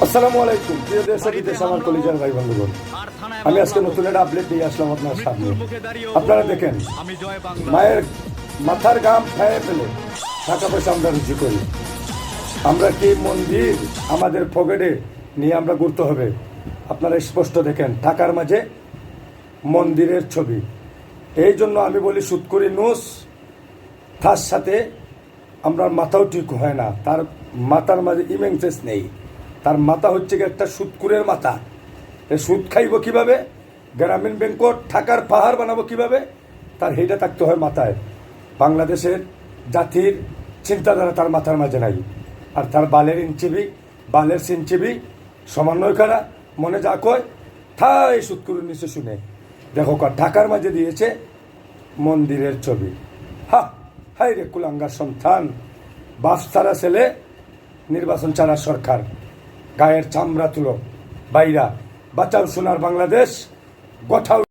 আসসালামু আলাইকুম প্রিয় দেশ ও বিদেশ আমার কলিজার ভাই বন্ধুগণ, আমি আজকে নতুন একটা আপডেট নিয়ে আসলাম আপনার সামনে। আপনারা দেখেন, মায়ের মাথার ঘাম খাইয়ে ফেলে টাকা পয়সা আমরা রুজি করি। আমরা কি মন্দির আমাদের পকেটে নিয়ে আমরা ঘুরতে হবে? আপনারা স্পষ্ট দেখেন টাকার মাঝে মন্দিরের ছবি। এই জন্য আমি বলি সুৎকুরি নুস, তার সাথে আমরা মাথাও ঠিক হয় না, তার মাথার মাঝে ইমেন্সেস নেই। তার মাথা হচ্ছে একটা সুদকুরের মাথা। এই সুদ খাইব কিভাবে, গ্রামীণ ব্যাংকত টাকার পাহাড় বানাবো কিভাবে, তার হেটা থাকতে হয় মাথায়। বাংলাদেশের জাতির চিন্তাধারা তার মাথার মাঝে নাই। আর তার বালের সিনচিবি সমন্বয় করা মনে যা কয় থা এই সুদকুরের নিচে শুনে দেখো ঢাকার মাঝে দিয়েছে মন্দিরের ছবি। হাই রে কুলাঙ্গার সন্তান, বাস ছাড়া ছেলে, নির্বাচন ছাড়া সরকার, গায়ের চামড়া তুলো বাইরা, বাঁচাও সোনার বাংলাদেশ, গোঠাও।